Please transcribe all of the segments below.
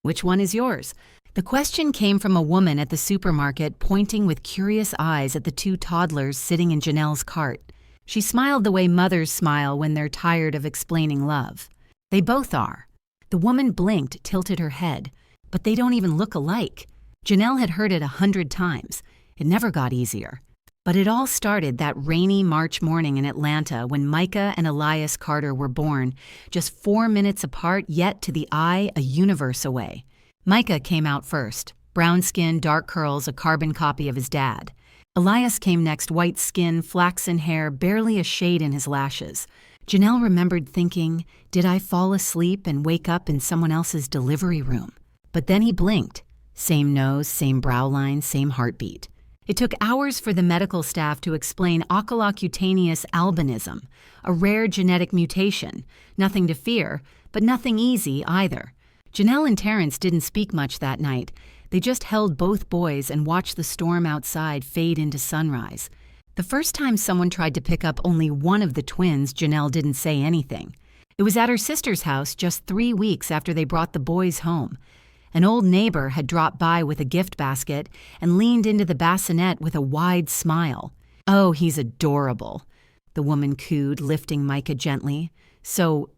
Which one is yours? The question came from a woman at the supermarket pointing with curious eyes at the two toddlers sitting in Janelle's cart. She smiled the way mothers smile when they're tired of explaining love. They both are. The woman blinked, tilted her head. But they don't even look alike. Janelle had heard it 100 times. It never got easier. But it all started that rainy March morning in Atlanta when Micah and Elias Carter were born, just 4 minutes apart, yet to the eye a universe away. Micah came out first, brown skin, dark curls, a carbon copy of his dad. Elias came next, white skin, flaxen hair, barely a shade in his lashes. Janelle remembered thinking, did I fall asleep and wake up in someone else's delivery room? But then he blinked. Same nose, same brow line, same heartbeat. It took hours for the medical staff to explain oculocutaneous albinism, a rare genetic mutation. Nothing to fear, but nothing easy either. Janelle and Terrence didn't speak much that night. They just held both boys and watched the storm outside fade into sunrise. The first time someone tried to pick up only one of the twins, Janelle didn't say anything. It was at her sister's house just 3 weeks after they brought the boys home. An old neighbor had dropped by with a gift basket and leaned into the bassinet with a wide smile. "Oh, he's adorable," the woman cooed, lifting Micah gently. "So,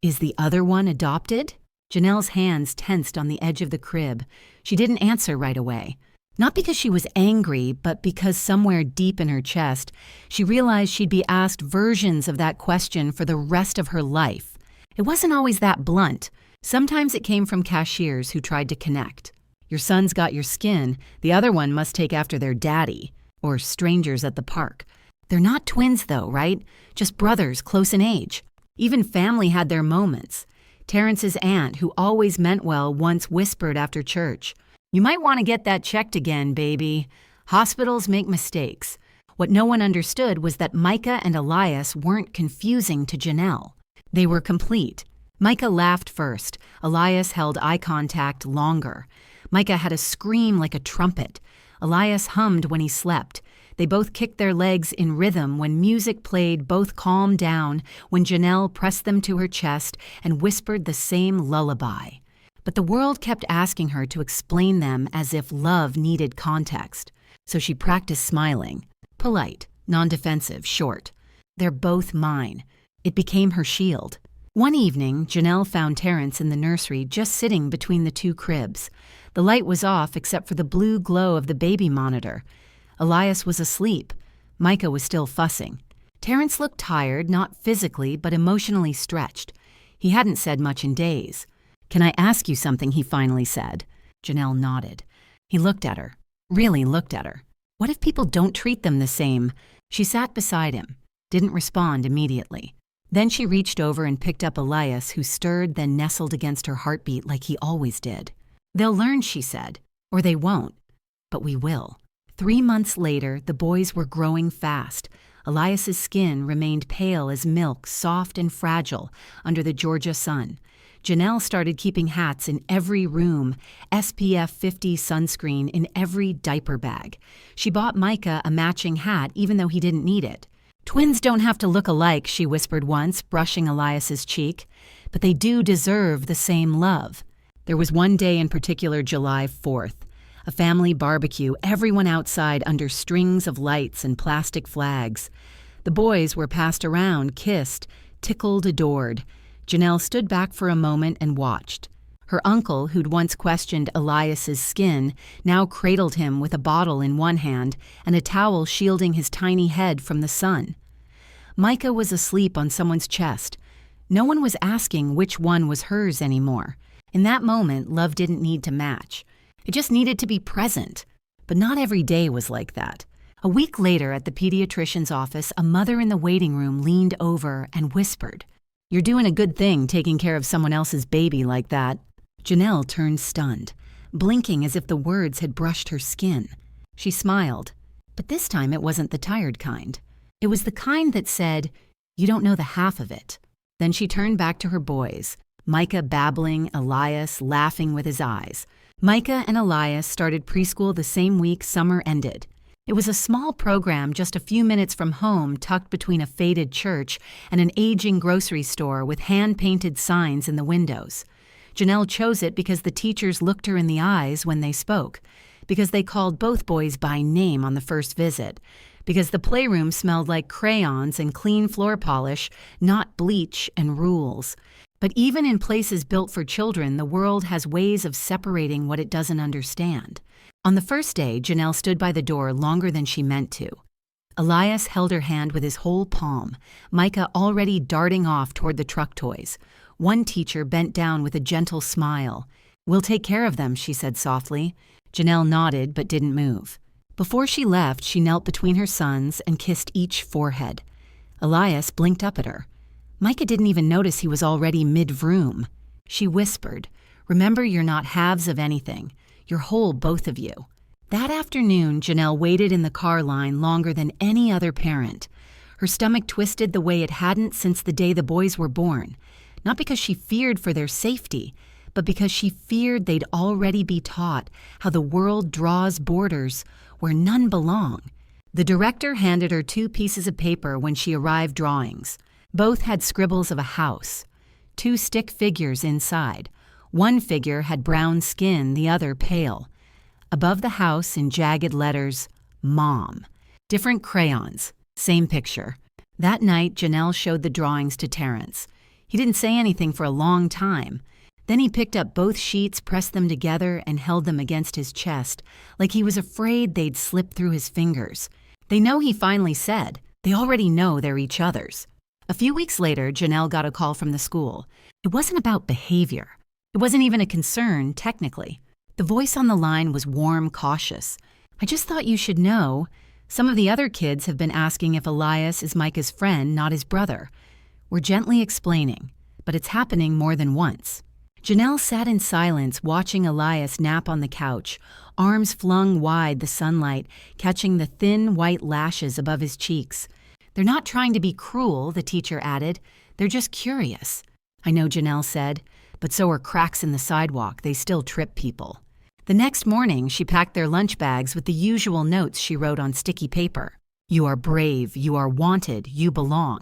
is the other one adopted?" Janelle's hands tensed on the edge of the crib. She didn't answer right away. Not because she was angry, but because somewhere deep in her chest, she realized she'd be asked versions of that question for the rest of her life. It wasn't always that blunt. Sometimes it came from cashiers who tried to connect. Your son's got your skin, the other one must take after their daddy. Or strangers at the park. They're not twins though, right? Just brothers, close in age. Even family had their moments. Terrence's aunt, who always meant well, once whispered after church, "You might want to get that checked again, baby. Hospitals make mistakes." What no one understood was that Micah and Elias weren't confusing to Janelle. They were complete. Micah laughed first. Elias held eye contact longer. Micah had a scream like a trumpet. Elias hummed when he slept. They both kicked their legs in rhythm when music played, both calmed down when Janelle pressed them to her chest and whispered the same lullaby. But the world kept asking her to explain them as if love needed context. So she practiced smiling. Polite, non-defensive, short. "They're both mine." It became her shield. One evening, Janelle found Terrence in the nursery just sitting between the two cribs. The light was off except for the blue glow of the baby monitor. Elias was asleep. Micah was still fussing. Terrence looked tired, not physically, but emotionally stretched. He hadn't said much in days. "Can I ask you something?" he finally said. Janelle nodded. He looked at her. Really looked at her. What if people don't treat them the same? She sat beside him. Didn't respond immediately. Then she reached over and picked up Elias, who stirred, then nestled against her heartbeat like he always did. "They'll learn," she said. "Or they won't. But we will." 3 months later, the boys were growing fast. Elias's skin remained pale as milk, soft and fragile under the Georgia sun. Janelle started keeping hats in every room, SPF 50 sunscreen in every diaper bag. She bought Micah a matching hat even though he didn't need it. "Twins don't have to look alike," she whispered once, brushing Elias's cheek. "But they do deserve the same love." There was one day in particular, July 4th. A family barbecue, everyone outside under strings of lights and plastic flags. The boys were passed around, kissed, tickled, adored. Janelle stood back for a moment and watched. Her uncle, who'd once questioned Elias's skin, now cradled him with a bottle in one hand and a towel shielding his tiny head from the sun. Micah was asleep on someone's chest. No one was asking which one was hers anymore. In that moment, love didn't need to match. It just needed to be present. But not every day was like that. A week later at the pediatrician's office, a mother in the waiting room leaned over and whispered, "You're doing a good thing taking care of someone else's baby like that." Janelle turned stunned, blinking as if the words had brushed her skin. She smiled, but this time it wasn't the tired kind. It was the kind that said, "You don't know the half of it." Then she turned back to her boys, Micah babbling, Elias laughing with his eyes. Micah and Elias started preschool the same week summer ended. It was a small program just a few minutes from home, tucked between a faded church and an aging grocery store with hand-painted signs in the windows. Janelle chose it because the teachers looked her in the eyes when they spoke, because they called both boys by name on the first visit, because the playroom smelled like crayons and clean floor polish, not bleach and rules. But even in places built for children, the world has ways of separating what it doesn't understand. On the first day, Janelle stood by the door longer than she meant to. Elias held her hand with his whole palm, Micah already darting off toward the truck toys. One teacher bent down with a gentle smile. "We'll take care of them," she said softly. Janelle nodded but didn't move. Before she left, she knelt between her sons and kissed each forehead. Elias blinked up at her. Micah didn't even notice he was already mid-vroom. She whispered, "Remember, you're not halves of anything. You're whole, both of you." That afternoon, Janelle waited in the car line longer than any other parent. Her stomach twisted the way it hadn't since the day the boys were born. Not because she feared for their safety, but because she feared they'd already be taught how the world draws borders where none belong. The director handed her 2 pieces of paper when she arrived drawings. Both had scribbles of a house, 2 stick figures inside. One figure had brown skin, the other pale. Above the house in jagged letters, Mom. Different crayons, same picture. That night, Janelle showed the drawings to Terrence. He didn't say anything for a long time. Then he picked up both sheets, pressed them together, and held them against his chest, like he was afraid they'd slip through his fingers. "They know," he finally said. "They already know they're each other's." A few weeks later, Janelle got a call from the school. It wasn't about behavior. It wasn't even a concern, technically. The voice on the line was warm, cautious. "I just thought you should know. Some of the other kids have been asking if Elias is Micah's friend, not his brother. We're gently explaining, but it's happening more than once." Janelle sat in silence, watching Elias nap on the couch, arms flung wide the sunlight, catching the thin white lashes above his cheeks. "They're not trying to be cruel," the teacher added. "They're just curious." "I know," Janelle said, "but so are cracks in the sidewalk. They still trip people." The next morning, she packed their lunch bags with the usual notes she wrote on sticky paper. "You are brave, you are wanted, you belong."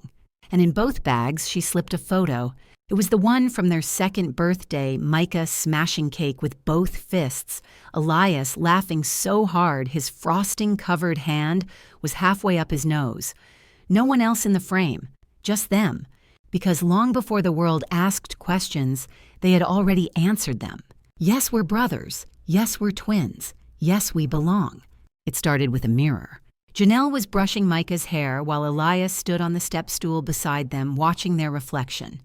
And in both bags, she slipped a photo. It was the one from their second birthday, Micah smashing cake with both fists, Elias laughing so hard his frosting-covered hand was halfway up his nose. No one else in the frame, just them, because long before the world asked questions, they had already answered them. Yes, we're brothers. Yes, we're twins. Yes, we belong. It started with a mirror. Janelle was brushing Micah's hair while Elias stood on the step stool beside them, watching their reflection.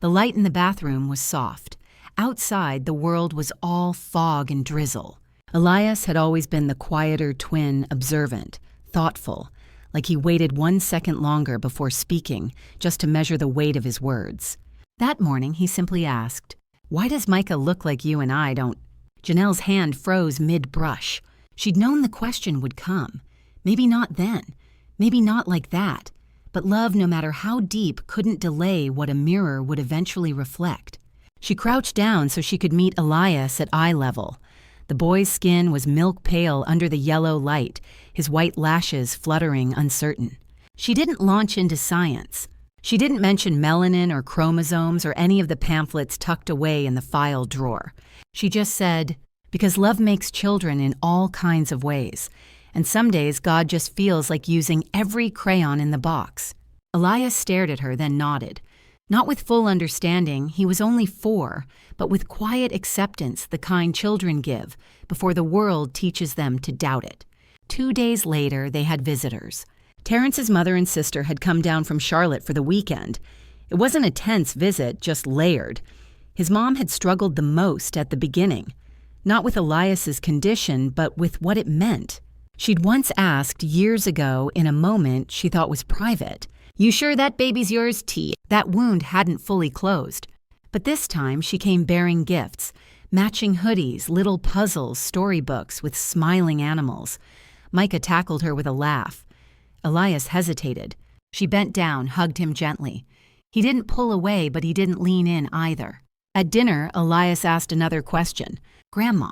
The light in the bathroom was soft. Outside, the world was all fog and drizzle. Elias had always been the quieter twin, observant, thoughtful, like he waited 1 second longer before speaking, just to measure the weight of his words. That morning, he simply asked, "Why does Micah look like you and I don't?" Janelle's hand froze mid-brush. She'd known the question would come. Maybe not then. Maybe not like that. But love, no matter how deep, couldn't delay what a mirror would eventually reflect. She crouched down so she could meet Elias at eye level. The boy's skin was milk pale under the yellow light, his white lashes fluttering uncertain. She didn't launch into science. She didn't mention melanin or chromosomes or any of the pamphlets tucked away in the file drawer. She just said, "Because love makes children in all kinds of ways. And some days God just feels like using every crayon in the box." Elias stared at her, then nodded. Not with full understanding, he was only 4, but with quiet acceptance, the kind children give, before the world teaches them to doubt it. 2 days later, they had visitors. Terrence's mother and sister had come down from Charlotte for the weekend. It wasn't a tense visit, just layered. His mom had struggled the most at the beginning, not with Elias's condition, but with what it meant. She'd once asked years ago in a moment she thought was private, "You sure that baby's yours, T?" That wound hadn't fully closed. But this time she came bearing gifts, matching hoodies, little puzzles, storybooks with smiling animals. Micah tackled her with a laugh. Elias hesitated. She bent down, hugged him gently. He didn't pull away, but he didn't lean in either. At dinner, Elias asked another question. "Grandma,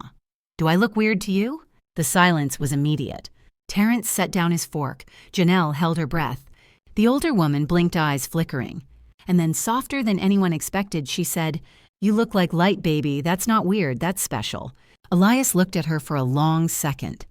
do I look weird to you?" The silence was immediate. Terrence set down his fork. Janelle held her breath. The older woman blinked, eyes flickering. And then, softer than anyone expected, she said, You look like light, baby. That's not weird, that's special. Elias looked at her for a long second,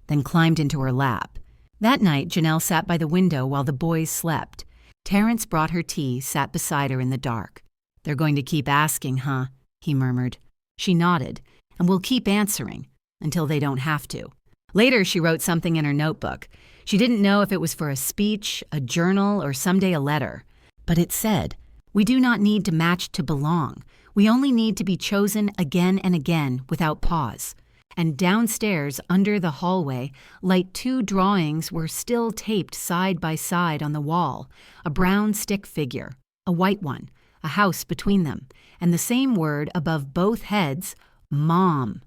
then climbed into her lap. That night, Janelle sat by the window while the boys slept. Terrence brought her tea, sat beside her in the dark. "They're going to keep asking, huh?" he murmured. She nodded, "And we'll keep answering, until they don't have to." Later, she wrote something in her notebook. She didn't know if it was for a speech, a journal, or someday a letter. But it said, "We do not need to match to belong. We only need to be chosen again and again without pause." And downstairs, under the hallway, light 2 drawings were still taped side by side on the wall, a brown stick figure, a white one, a house between them, and the same word above both heads, Mom,